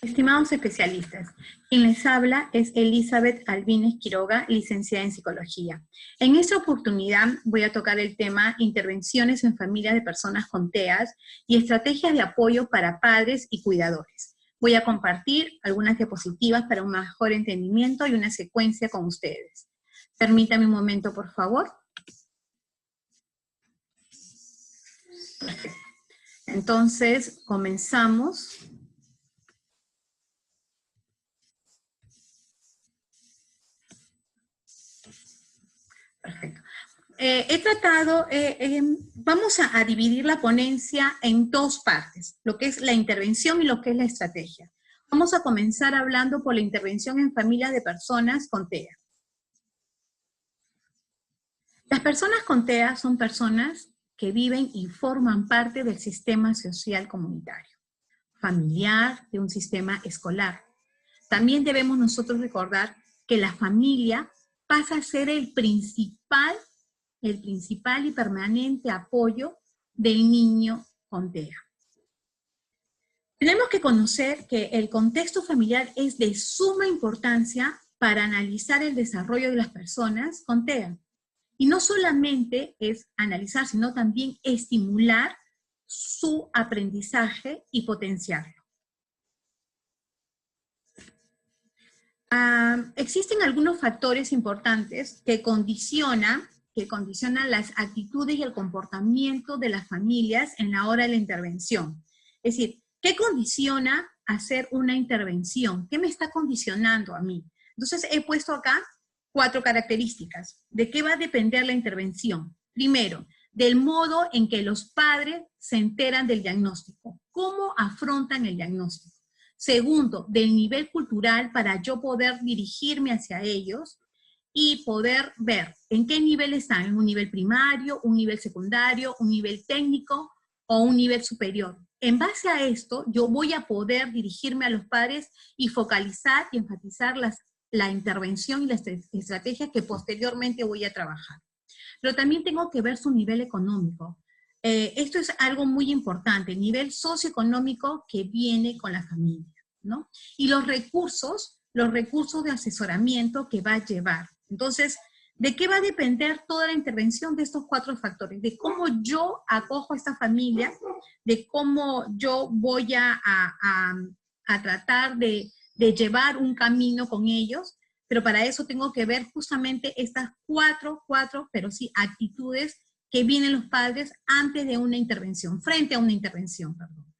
Estimados especialistas, quien les habla es Elizabeth Albines Quiroga, licenciada en Psicología. En esta oportunidad voy a tocar el tema intervenciones en familias de personas con TEAs y estrategias de apoyo para padres y cuidadores. Voy a compartir algunas diapositivas para un mejor entendimiento y una secuencia con ustedes. Permítame un momento, por favor. Perfecto. Entonces, comenzamos. Perfecto. Vamos a dividir la ponencia en dos partes, lo que es la intervención y lo que es la estrategia. Vamos a comenzar hablando por la intervención en familias de personas con TEA. Las personas con TEA son personas que viven y forman parte del sistema social comunitario, familiar, de un sistema escolar. También debemos nosotros recordar que la familia pasa a ser el principal y permanente apoyo del niño con TEA. Tenemos que conocer que el contexto familiar es de suma importancia para analizar el desarrollo de las personas con TEA. Y no solamente es analizar, sino también estimular su aprendizaje y potenciarlo. Existen algunos factores importantes que condicionan las actitudes y el comportamiento de las familias en la hora de la intervención. Es decir, ¿qué condiciona hacer una intervención? ¿Qué me está condicionando a mí? Entonces he puesto acá 4 características. ¿De qué va a depender la intervención? Primero, del modo en que los padres se enteran del diagnóstico. ¿Cómo afrontan el diagnóstico? Segundo, del nivel cultural para yo poder dirigirme hacia ellos y poder ver en qué nivel están, en un nivel primario, un nivel secundario, un nivel técnico o un nivel superior. En base a esto, yo voy a poder dirigirme a los padres y focalizar y enfatizar la intervención y la estrategia que posteriormente voy a trabajar. Pero también tengo que ver su nivel económico. Esto es algo muy importante, el nivel socioeconómico que viene con la familia, ¿no? Y los recursos de asesoramiento que va a llevar. Entonces, ¿de qué va a depender toda la intervención de estos 4 factores? De cómo yo acojo a esta familia, de cómo yo voy a tratar de llevar un camino con ellos, pero para eso tengo que ver justamente estas cuatro, pero sí, actitudes que vienen los padres antes de una intervención, frente a una intervención, perdón.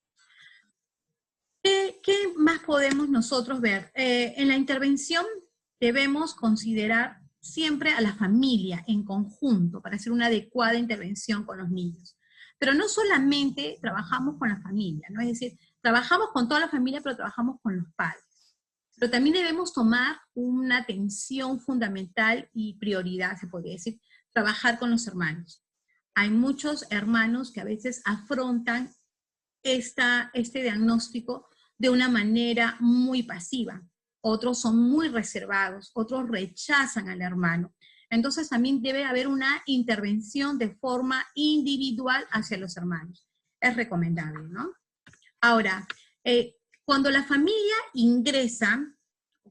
¿Qué más podemos nosotros ver? En la intervención debemos considerar siempre a la familia en conjunto para hacer una adecuada intervención con los niños. Pero no solamente trabajamos con la familia, ¿no? Es decir, trabajamos con toda la familia, pero trabajamos con los padres. Pero también debemos tomar una atención fundamental y prioridad, se podría decir, trabajar con los hermanos. Hay muchos hermanos que a veces afrontan este diagnóstico de una manera muy pasiva. Otros son muy reservados, otros rechazan al hermano. Entonces también debe haber una intervención de forma individual hacia los hermanos. Es recomendable, ¿no? Ahora, cuando la familia ingresa,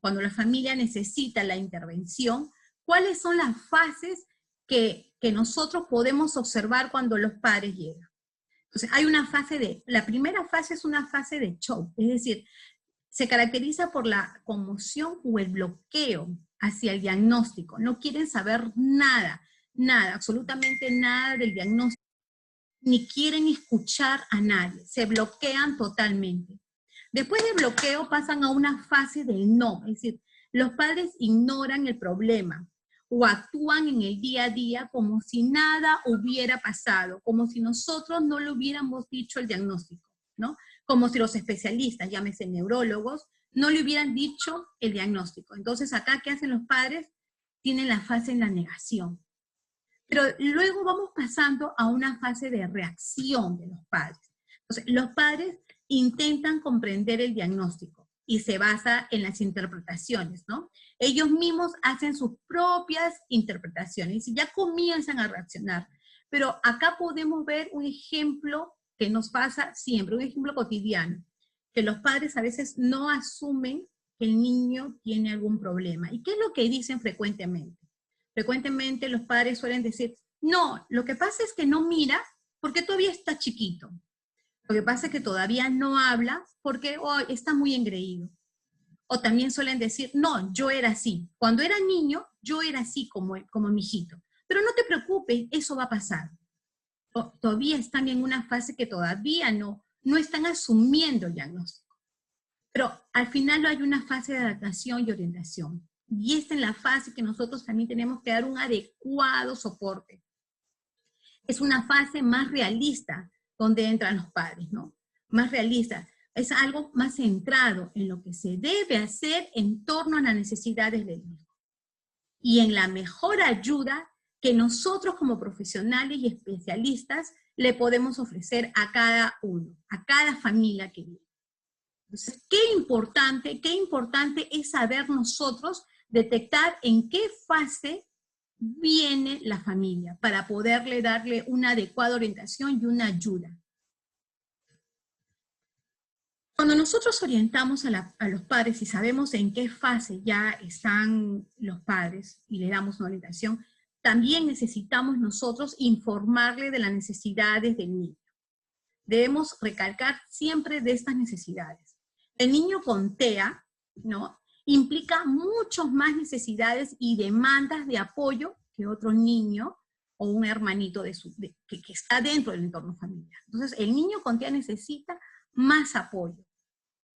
cuando la familia necesita la intervención, ¿cuáles son las fases que nosotros podemos observar cuando los padres llegan? Entonces, hay una la primera fase es una fase de shock, es decir, se caracteriza por la conmoción o el bloqueo hacia el diagnóstico. No quieren saber nada, absolutamente nada del diagnóstico, ni quieren escuchar a nadie, se bloquean totalmente. Después del bloqueo pasan a una fase del no, es decir, los padres ignoran el problema o actúan en el día a día como si nada hubiera pasado, como si nosotros no le hubiéramos dicho el diagnóstico, ¿no? Como si los especialistas, llámese neurólogos, no le hubieran dicho el diagnóstico. Entonces acá, ¿qué hacen los padres? Tienen la fase en la negación. Pero luego vamos pasando a una fase de reacción de los padres. Entonces, los padres intentan comprender el diagnóstico y se basa en las interpretaciones, ¿no? Ellos mismos hacen sus propias interpretaciones y ya comienzan a reaccionar. Pero acá podemos ver un ejemplo que nos pasa siempre, un ejemplo cotidiano. que los padres a veces no asumen que el niño tiene algún problema. ¿Y qué es lo que dicen frecuentemente? Frecuentemente los padres suelen decir, no, lo que pasa es que no mira porque todavía está chiquito. Lo que pasa es que todavía no habla porque está muy engreído. O también suelen decir, no, yo era así. Cuando era niño, yo era así como mi hijito. Pero no te preocupes, eso va a pasar. Todavía están en una fase que todavía no están asumiendo el diagnóstico. Pero al final hay una fase de adaptación y orientación. Y esta es la fase que nosotros también tenemos que dar un adecuado soporte. Es una fase más realista donde entran los padres, ¿no? Más realista. Es algo más centrado en lo que se debe hacer en torno a las necesidades del hijo. Y en la mejor ayuda que nosotros como profesionales y especialistas le podemos ofrecer a cada uno, a cada familia que vive. Entonces, qué importante es saber nosotros detectar en qué fase viene la familia para poderle darle una adecuada orientación y una ayuda. Cuando nosotros orientamos a los padres y sabemos en qué fase ya están los padres y le damos una orientación, también necesitamos nosotros informarle de las necesidades del niño. Debemos recalcar siempre de estas necesidades. El niño con TEA, ¿no?, implica muchas más necesidades y demandas de apoyo que otro niño o un hermanito que está dentro del entorno familiar. Entonces, el niño con TEA necesita más apoyo,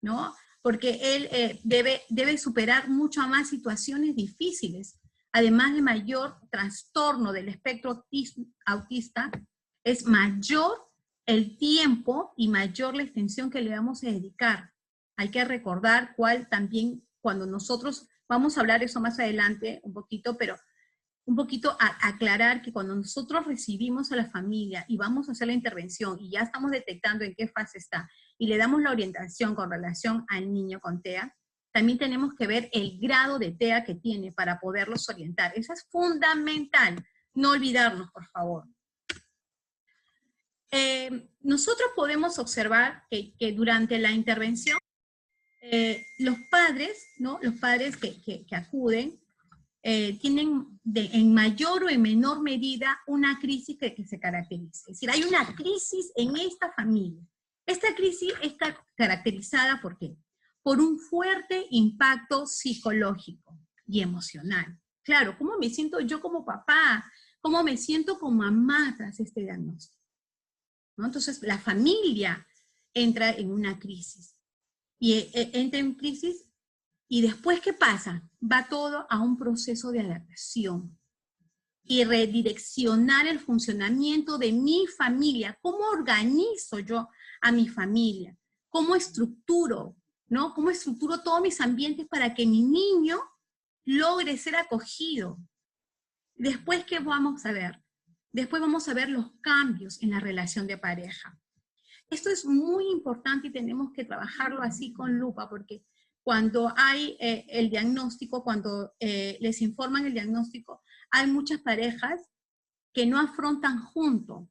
¿no? Porque él debe superar mucho más situaciones difíciles. Además de mayor trastorno del espectro autista, es mayor el tiempo y mayor la extensión que le vamos a dedicar. Hay que recordar cuál también, cuando nosotros, vamos a hablar de eso más adelante un poquito, pero un poquito aclarar que cuando nosotros recibimos a la familia y vamos a hacer la intervención y ya estamos detectando en qué fase está y le damos la orientación con relación al niño con TEA, también tenemos que ver el grado de TEA que tiene para poderlos orientar. Eso es fundamental, no olvidarnos, por favor. Nosotros podemos observar que durante la intervención, los padres, ¿no?, los padres que acuden, tienen en mayor o en menor medida una crisis que se caracteriza. Es decir, hay una crisis en esta familia. Esta crisis está caracterizada ¿por qué? Por un fuerte impacto psicológico y emocional. Claro, ¿cómo me siento yo como papá? ¿Cómo me siento como mamá tras este diagnóstico? ¿No? Entonces, la familia entra en una crisis. Y entra en crisis. ¿Y después qué pasa? Va todo a un proceso de adaptación y redireccionar el funcionamiento de mi familia. ¿Cómo organizo yo a mi familia? ¿Cómo estructuro? ¿No? ¿Cómo estructuro todos mis ambientes para que mi niño logre ser acogido? Después, ¿qué vamos a ver? Después vamos a ver los cambios en la relación de pareja. Esto es muy importante y tenemos que trabajarlo así con lupa, porque cuando hay el diagnóstico, cuando les informan el diagnóstico, hay muchas parejas que no afrontan juntos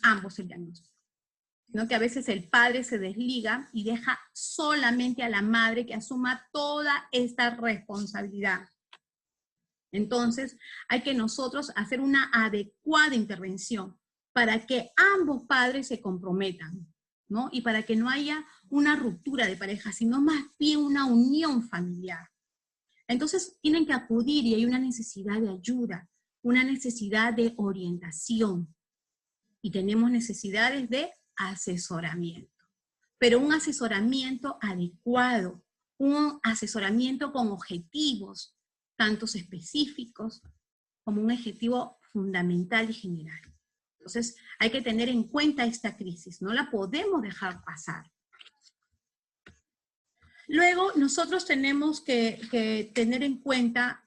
ambos el diagnóstico, sino que a veces el padre se desliga y deja solamente a la madre que asuma toda esta responsabilidad. Entonces, hay que nosotros hacer una adecuada intervención para que ambos padres se comprometan, ¿no? Y para que no haya una ruptura de pareja, sino más bien una unión familiar. Entonces, tienen que acudir y hay una necesidad de ayuda, una necesidad de orientación. Y tenemos necesidades de asesoramiento. Pero un asesoramiento adecuado, un asesoramiento con objetivos, tantos específicos como un objetivo fundamental y general. Entonces, hay que tener en cuenta esta crisis, no la podemos dejar pasar. Luego, nosotros tenemos que tener en cuenta,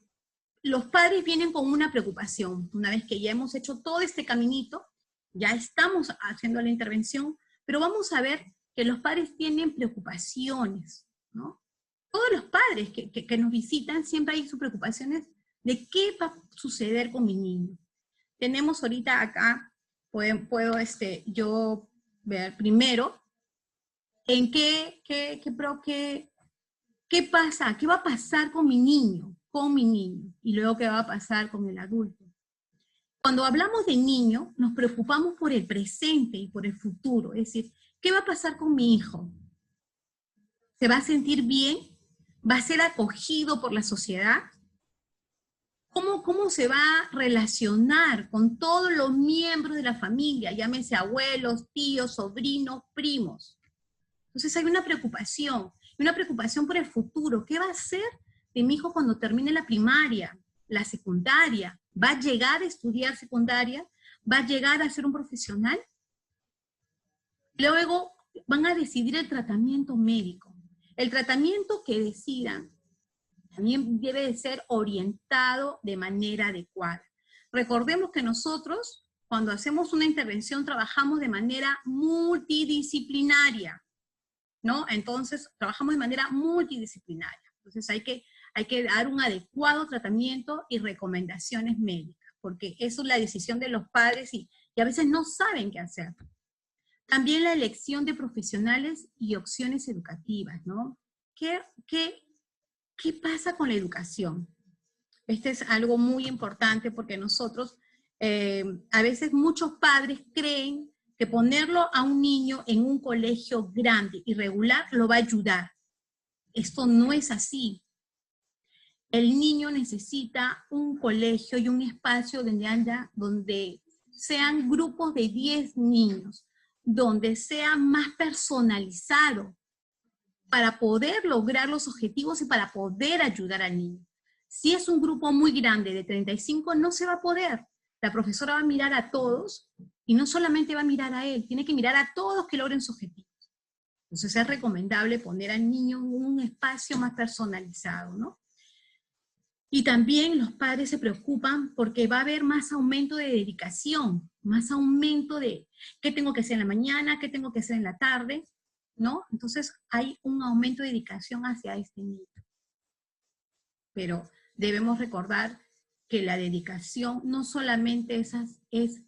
los padres vienen con una preocupación. Una vez que ya hemos hecho todo este caminito, ya estamos haciendo la intervención, pero vamos a ver que los padres tienen preocupaciones, ¿no? Todos los padres que nos visitan siempre hay sus preocupaciones de qué va a suceder con mi niño. Tenemos ahorita acá, puedo yo ver primero en qué pasa, qué va a pasar con mi niño, y luego qué va a pasar con el adulto. Cuando hablamos de niño, nos preocupamos por el presente y por el futuro, es decir, ¿qué va a pasar con mi hijo? ¿Se va a sentir bien? ¿Va a ser acogido por la sociedad? ¿Cómo se va a relacionar con todos los miembros de la familia, llámese abuelos, tíos, sobrinos, primos? Entonces hay una preocupación por el futuro. ¿Qué va a hacer de mi hijo cuando termine la primaria, la secundaria? ¿Va a llegar a estudiar secundaria? ¿Va a llegar a ser un profesional? Luego van a decidir el tratamiento médico. El tratamiento que decidan también debe de ser orientado de manera adecuada. Recordemos que nosotros, cuando hacemos una intervención, trabajamos de manera multidisciplinaria, ¿no? Entonces, trabajamos de manera multidisciplinaria. Entonces, hay que dar un adecuado tratamiento y recomendaciones médicas, porque eso es la decisión de los padres y a veces no saben qué hacer. También la elección de profesionales y opciones educativas, ¿no? ¿Qué pasa con la educación? Este es algo muy importante porque nosotros, a veces muchos padres creen que ponerlo a un niño en un colegio grande y regular lo va a ayudar. Esto no es así. El niño necesita un colegio y un espacio donde sean grupos de 10 niños, donde sea más personalizado, para poder lograr los objetivos y para poder ayudar al niño. Si es un grupo muy grande de 35, no se va a poder. La profesora va a mirar a todos y no solamente va a mirar a él, tiene que mirar a todos que logren sus objetivos. Entonces es recomendable poner al niño en un espacio más personalizado, ¿no? Y también los padres se preocupan porque va a haber más aumento de dedicación, más aumento de qué tengo que hacer en la mañana, qué tengo que hacer en la tarde, ¿no? Entonces hay un aumento de dedicación hacia este niño. Pero debemos recordar que la dedicación no solamente es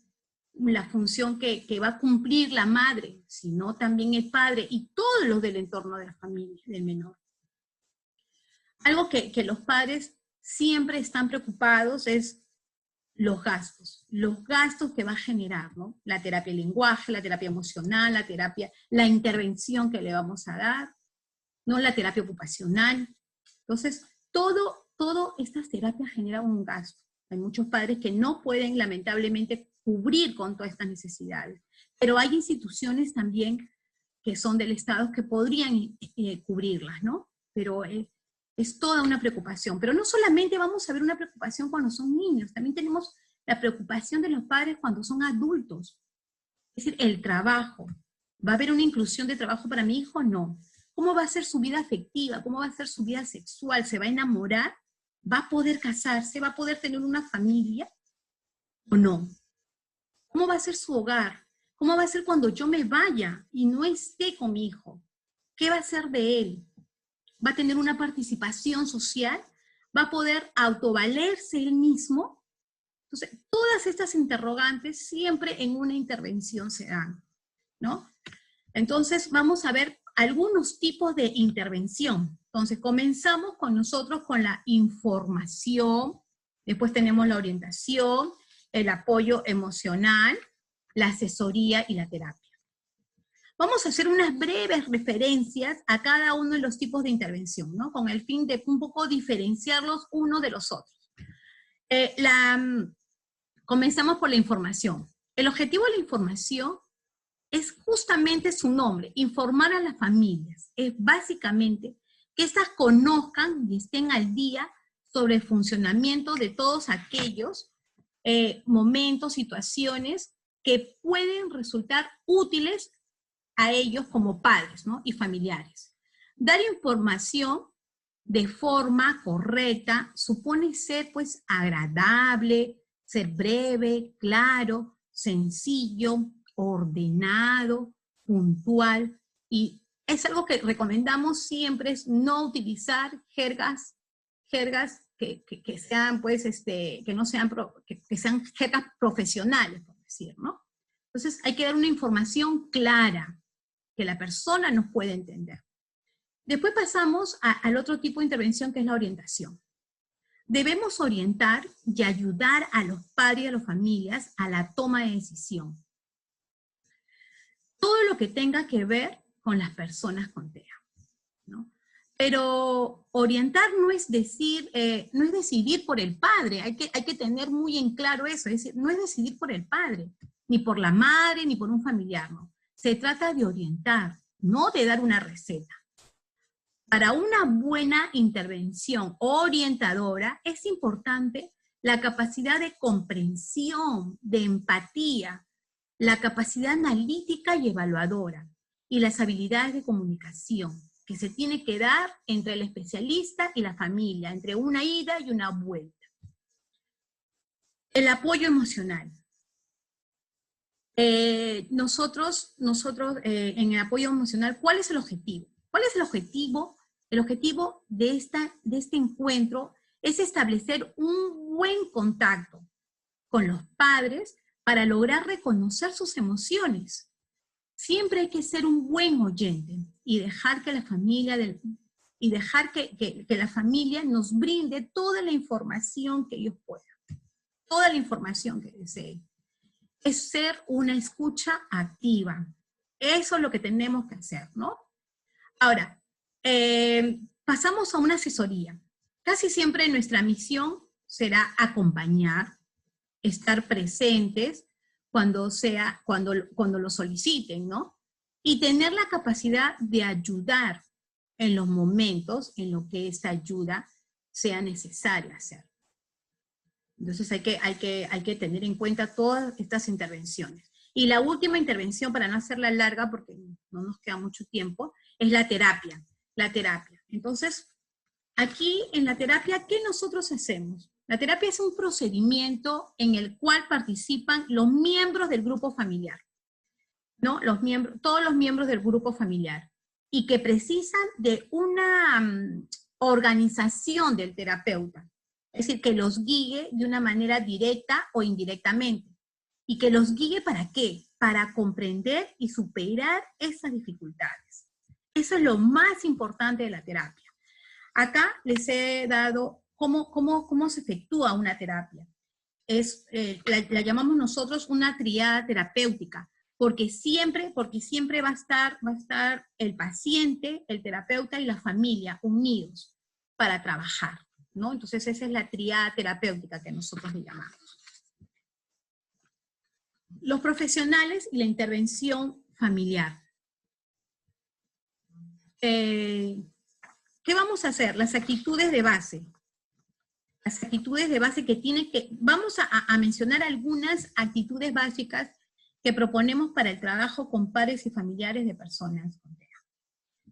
la función que va a cumplir la madre, sino también el padre y todos los del entorno de la familia, del menor. Algo que los padres siempre están preocupados es los gastos que va a generar, ¿no? La terapia de lenguaje, la terapia emocional, la intervención que le vamos a dar, ¿no? La terapia ocupacional. Entonces, todo estas terapias generan un gasto. Hay muchos padres que no pueden, lamentablemente, cubrir con todas estas necesidades. Pero hay instituciones también que son del Estado que podrían cubrirlas, ¿no? Pero es toda una preocupación. Pero no solamente vamos a ver una preocupación cuando son niños, también tenemos la preocupación de los padres cuando son adultos. Es decir, el trabajo. ¿Va a haber una inclusión de trabajo para mi hijo? No. ¿Cómo va a ser su vida afectiva? ¿Cómo va a ser su vida sexual? ¿Se va a enamorar? ¿Va a poder casarse? ¿Va a poder tener una familia? ¿O no? ¿Cómo va a ser su hogar? ¿Cómo va a ser cuando yo me vaya y no esté con mi hijo? ¿Qué va a ser de él? ¿Va a tener una participación social? ¿Va a poder autovalerse él mismo? Entonces, todas estas interrogantes siempre en una intervención se dan, ¿no? Entonces, vamos a ver algunos tipos de intervención. Entonces, comenzamos con nosotros con la información, después tenemos la orientación, el apoyo emocional, la asesoría y la terapia. Vamos a hacer unas breves referencias a cada uno de los tipos de intervención, ¿no? Con el fin de un poco diferenciarlos uno de los otros. Comenzamos por la información. El objetivo de la información es justamente su nombre, informar a las familias. Es básicamente que éstas conozcan y estén al día sobre el funcionamiento de todos aquellos momentos, situaciones que pueden resultar útiles a ellos como padres, ¿no? Y familiares. Dar información de forma correcta supone ser pues agradable, ser breve, claro, sencillo, ordenado, puntual, y es algo que recomendamos siempre, es no utilizar jergas que sean pues que no sean que sean jergas profesionales, por decir, ¿no? Entonces hay que dar una información clara, que la persona nos puede entender. Después pasamos al otro tipo de intervención, que es la orientación. Debemos orientar y ayudar a los padres y a las familias a la toma de decisión. Todo lo que tenga que ver con las personas con TEA, ¿no? Pero orientar no es decidir por el padre, hay que tener muy en claro eso, es decir, no es decidir por el padre, ni por la madre, ni por un familiar, no. Se trata de orientar, no de dar una receta. Para una buena intervención orientadora es importante la capacidad de comprensión, de empatía, la capacidad analítica y evaluadora, y las habilidades de comunicación, que se tiene que dar entre el especialista y la familia, entre una ida y una vuelta. El apoyo emocional. Nosotros en el apoyo emocional, ¿cuál es el objetivo? ¿Cuál es el objetivo? El objetivo de este encuentro es establecer un buen contacto con los padres para lograr reconocer sus emociones. Siempre hay que ser un buen oyente y dejar que la familia, que la familia nos brinde toda la información que ellos puedan, toda la información que deseen. Es ser una escucha activa. Eso es lo que tenemos que hacer, ¿no? Ahora, pasamos a una asesoría. Casi siempre nuestra misión será acompañar, estar presentes cuando lo soliciten, ¿no? Y tener la capacidad de ayudar en los momentos en los que esta ayuda sea necesaria hacer. Entonces hay que tener en cuenta todas estas intervenciones. Y la última intervención, para no hacerla larga, porque no nos queda mucho tiempo, es la terapia. La terapia. Entonces, aquí en la terapia, ¿qué nosotros hacemos? La terapia es un procedimiento en el cual participan los miembros del grupo familiar, ¿no? Todos los miembros del grupo familiar, y que precisan de una organización del terapeuta. Es decir, que los guíe de una manera directa o indirectamente. ¿Y que los guíe para qué? Para comprender y superar esas dificultades. Eso es lo más importante de la terapia. Acá les he dado cómo se efectúa una terapia. La llamamos nosotros una triada terapéutica, porque siempre va a estar el paciente, el terapeuta y la familia unidos para trabajar, ¿no? Entonces esa es la triada terapéutica que nosotros le llamamos. Los profesionales y la intervención familiar. ¿Qué vamos a hacer? Las actitudes de base. Las actitudes de base vamos a mencionar algunas actitudes básicas que proponemos para el trabajo con pares y familiares de personas con TEA.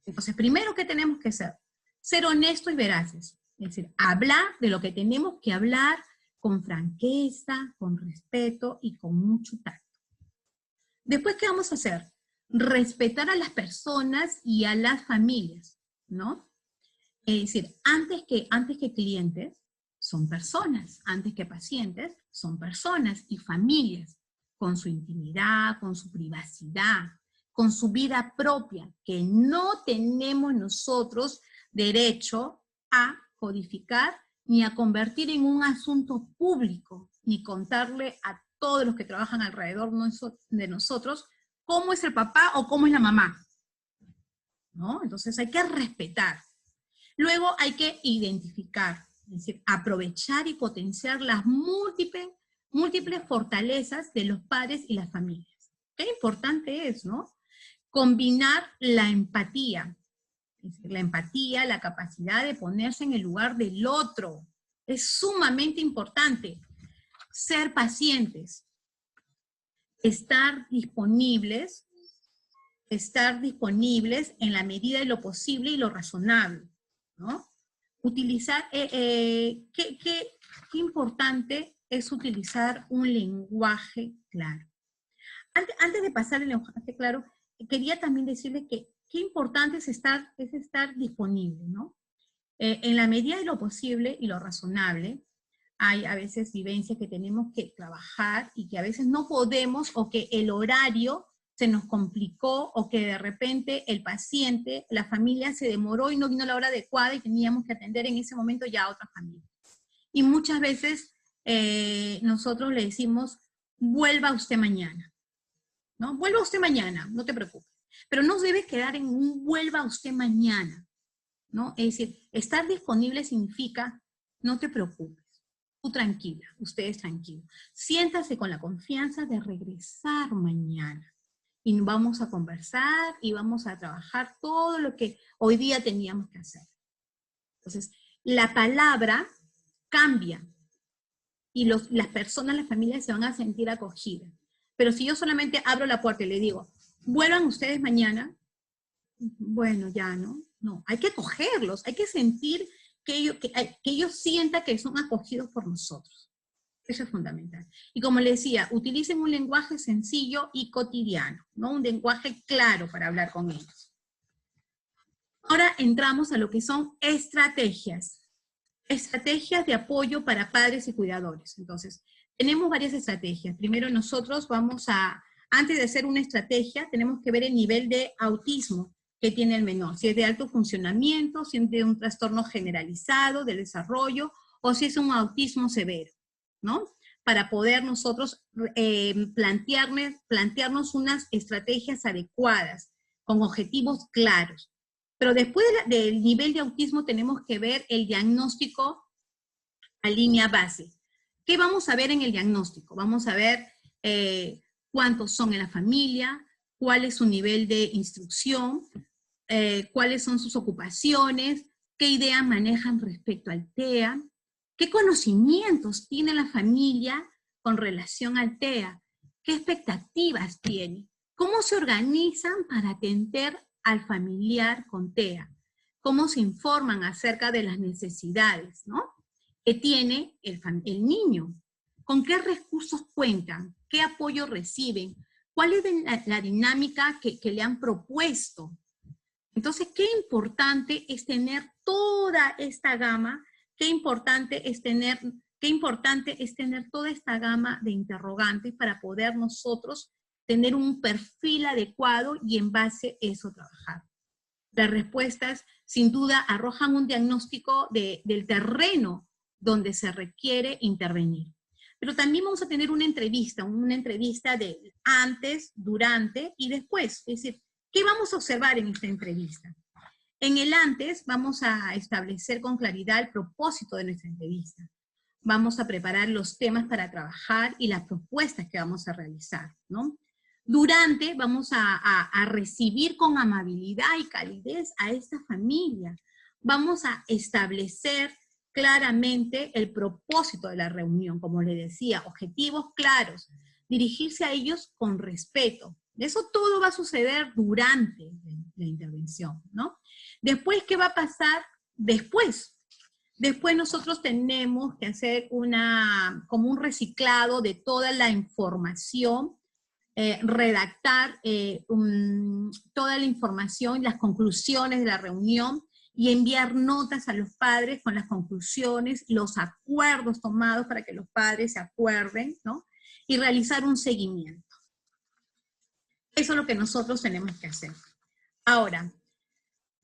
Entonces, primero, ¿qué tenemos que hacer? Ser honestos y veraces. Es decir, hablar de lo que tenemos que hablar con franqueza, con respeto y con mucho tacto. Después, ¿qué vamos a hacer? Respetar a las personas y a las familias, ¿no? Es decir, antes que clientes, son personas, antes que pacientes, son personas y familias, con su intimidad, con su privacidad, con su vida propia, que no tenemos nosotros derecho a codificar ni a convertir en un asunto público, ni contarle a todos los que trabajan alrededor de nosotros cómo es el papá o cómo es la mamá, ¿no? Entonces hay que respetar. Luego hay que identificar, es decir, aprovechar y potenciar las múltiples fortalezas de los padres y las familias. Qué importante es, ¿no? Combinar la empatía. Es decir, la empatía, la capacidad de ponerse en el lugar del otro. Es sumamente importante. Ser pacientes. Estar disponibles en la medida de lo posible y lo razonable, ¿no? Utilizar, qué importante es utilizar un lenguaje claro. Antes de pasar el lenguaje claro, quería también decirles que qué importante es estar disponible, ¿no? En la medida de lo posible y lo razonable, hay a veces vivencias que tenemos que trabajar y que a veces no podemos, o que el horario se nos complicó o que de repente el paciente, la familia se demoró y no vino a la hora adecuada y teníamos que atender en ese momento ya a otra familia. Y muchas veces nosotros le decimos, vuelva usted mañana, ¿no? Vuelva usted mañana, no te preocupes. Pero no debe quedar en un vuelva usted mañana, ¿no? Es decir, estar disponible significa, no te preocupes, tú tranquila, ustedes tranquilos. Siéntase con la confianza de regresar mañana. Y vamos a conversar y vamos a trabajar todo lo que hoy día teníamos que hacer. Entonces, la palabra cambia y las personas, las familias se van a sentir acogidas. Pero si yo solamente abro la puerta y le digo, vuelvan ustedes mañana, bueno, ya, ¿no? No, hay que acogerlos, hay que sentir que ellos sientan que son acogidos por nosotros. Eso es fundamental. Y como les decía, utilicen un lenguaje sencillo y cotidiano, ¿no? Un lenguaje claro para hablar con ellos. Ahora entramos a lo que son estrategias. Estrategias de apoyo para padres y cuidadores. Entonces, tenemos varias estrategias. Primero nosotros antes de hacer una estrategia, tenemos que ver el nivel de autismo que tiene el menor. Si es de alto funcionamiento, si es de un trastorno generalizado del desarrollo, o si es un autismo severo, ¿no? Para poder nosotros plantearnos unas estrategias adecuadas, con objetivos claros. Pero después del nivel de autismo tenemos que ver el diagnóstico a línea base. ¿Qué vamos a ver en el diagnóstico? Vamos a ver cuántos son en la familia, cuál es su nivel de instrucción, cuáles son sus ocupaciones, qué ideas manejan respecto al TEA, qué conocimientos tiene la familia con relación al TEA, qué expectativas tiene, cómo se organizan para atender al familiar con TEA, cómo se informan acerca de las necesidades, ¿no?, que tiene el niño, con qué recursos cuentan, qué apoyo reciben, cuál es la dinámica que le han propuesto. Entonces, qué importante es tener toda esta gama, qué importante es tener toda esta gama de interrogantes para poder nosotros tener un perfil adecuado y en base a eso trabajar. Las respuestas, sin duda, arrojan un diagnóstico del terreno donde se requiere intervenir. Pero también vamos a tener una entrevista de antes, durante y después. Es decir, ¿qué vamos a observar en esta entrevista? En el antes vamos a establecer con claridad el propósito de nuestra entrevista. Vamos a preparar los temas para trabajar y las propuestas que vamos a realizar, ¿no? Durante vamos a recibir con amabilidad y calidez a esta familia. Vamos a establecer claramente el propósito de la reunión, como le decía, objetivos claros, dirigirse a ellos con respeto. Eso todo va a suceder durante la intervención, ¿no? Después, ¿qué va a pasar después? Después nosotros tenemos que hacer como un reciclado de toda la información, redactar toda la información, las conclusiones de la reunión, y enviar notas a los padres con las conclusiones, los acuerdos tomados para que los padres se acuerden, ¿no? Y realizar un seguimiento. Eso es lo que nosotros tenemos que hacer. Ahora,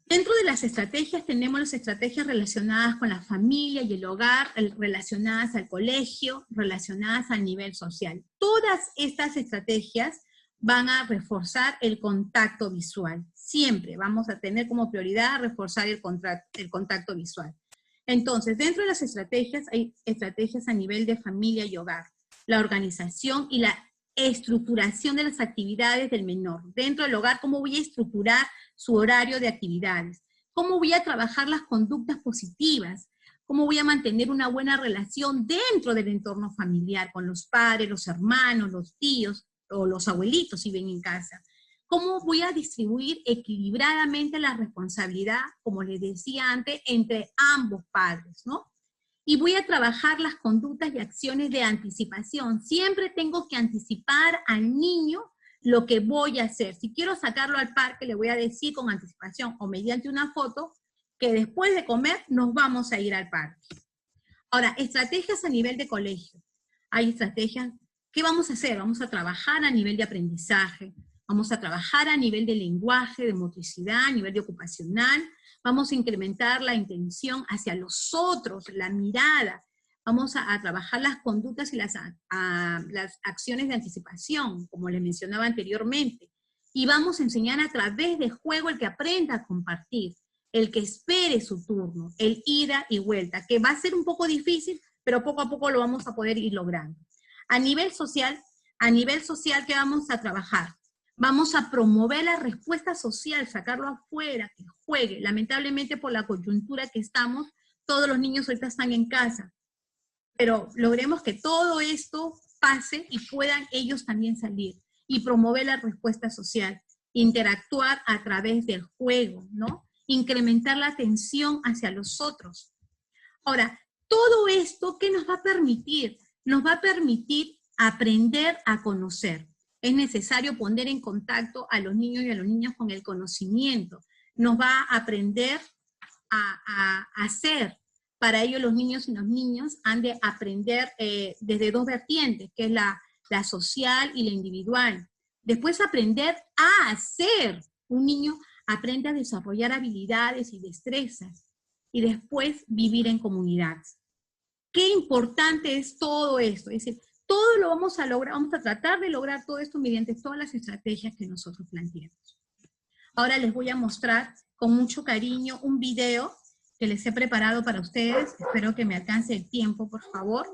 dentro de las estrategias tenemos las estrategias relacionadas con la familia y el hogar, relacionadas al colegio, relacionadas al nivel social. Todas estas estrategias van a reforzar el contacto visual. Siempre vamos a tener como prioridad reforzar el contacto visual. Entonces, dentro de las estrategias, hay estrategias a nivel de familia y hogar. La organización y la estructuración de las actividades del menor. Dentro del hogar, ¿cómo voy a estructurar su horario de actividades? ¿Cómo voy a trabajar las conductas positivas? ¿Cómo voy a mantener una buena relación dentro del entorno familiar con los padres, los hermanos, los tíos o los abuelitos si ven en casa? ¿Cómo voy a distribuir equilibradamente la responsabilidad, como les decía antes, entre ambos padres, ¿no? Y voy a trabajar las conductas y acciones de anticipación. Siempre tengo que anticipar al niño lo que voy a hacer. Si quiero sacarlo al parque, le voy a decir con anticipación o mediante una foto que después de comer nos vamos a ir al parque. Ahora, estrategias a nivel de colegio. Hay estrategias. ¿Qué vamos a hacer? Vamos a trabajar a nivel de aprendizaje, Vamos a trabajar a nivel de lenguaje, de motricidad, a nivel de ocupacional. Vamos a incrementar la intención hacia los otros, la mirada. Vamos a trabajar las conductas y las acciones de anticipación, como les mencionaba anteriormente. Y vamos a enseñar a través de juego el que aprenda a compartir, el que espere su turno, el ida y vuelta, que va a ser un poco difícil, pero poco a poco lo vamos a poder ir logrando. A nivel social, ¿qué vamos a trabajar? Vamos a promover la respuesta social, sacarlo afuera, que juegue. Lamentablemente por la coyuntura que estamos, todos los niños ahorita están en casa. Pero logremos que todo esto pase y puedan ellos también salir. Y promover la respuesta social. Interactuar a través del juego, ¿no? Incrementar la atención hacia los otros. Ahora, todo esto, ¿qué nos va a permitir? Nos va a permitir aprender a conocer. Es necesario poner en contacto a los niños y a las niñas con el conocimiento. Nos va a aprender a hacer. Para ello los niños y las niñas han de aprender desde dos vertientes, que es la social y la individual. Después aprender a hacer. Un niño aprende a desarrollar habilidades y destrezas. Y después vivir en comunidad. Qué importante es todo esto. Es decir, todo lo vamos a lograr, vamos a tratar de lograr todo esto mediante todas las estrategias que nosotros planteamos. Ahora les voy a mostrar con mucho cariño un video que les he preparado para ustedes. Espero que me alcance el tiempo, por favor.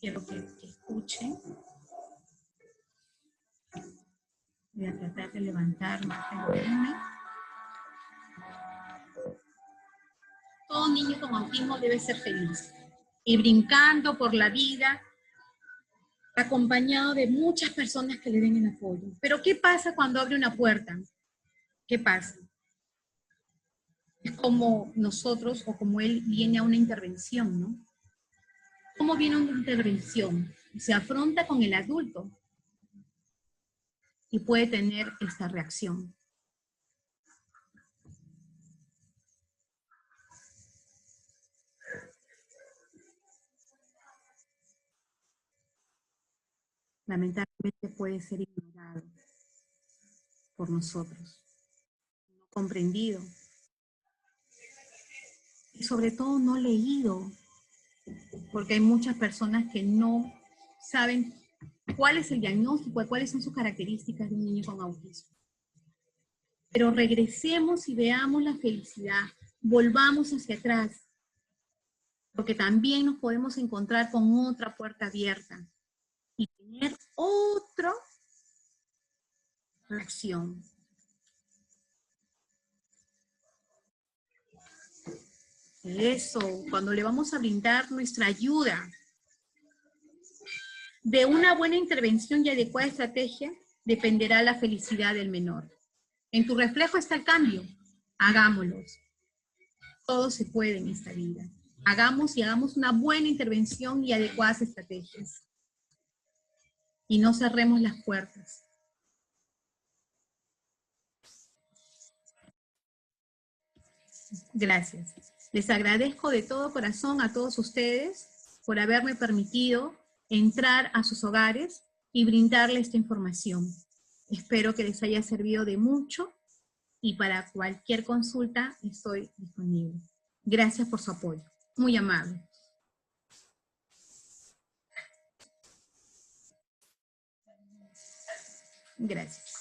Quiero que escuchen. Voy a tratar de levantar más el volumen. Todo niño con autismo debe ser feliz y brincando por la vida, acompañado de muchas personas que le den el apoyo. Pero ¿qué pasa cuando abre una puerta? ¿Qué pasa? Es como nosotros o como él viene a una intervención, ¿no? ¿Cómo viene una intervención? Se afronta con el adulto y puede tener esta reacción. Lamentablemente puede ser ignorado por nosotros, no comprendido y sobre todo no leído, porque hay muchas personas que no saben cuál es el diagnóstico, cuáles son sus características de un niño con autismo. Pero regresemos y veamos la felicidad, volvamos hacia atrás, porque también nos podemos encontrar con otra puerta abierta y tener otra reacción. Eso, cuando le vamos a brindar nuestra ayuda, de una buena intervención y adecuada estrategia, dependerá la felicidad del menor. En tu reflejo está el cambio. Hagámoslo. Todo se puede en esta vida. Hagamos una buena intervención y adecuadas estrategias. Y no cerremos las puertas. Gracias. Les agradezco de todo corazón a todos ustedes por haberme permitido entrar a sus hogares y brindarles esta información. Espero que les haya servido de mucho y para cualquier consulta estoy disponible. Gracias por su apoyo. Muy amable. Gracias.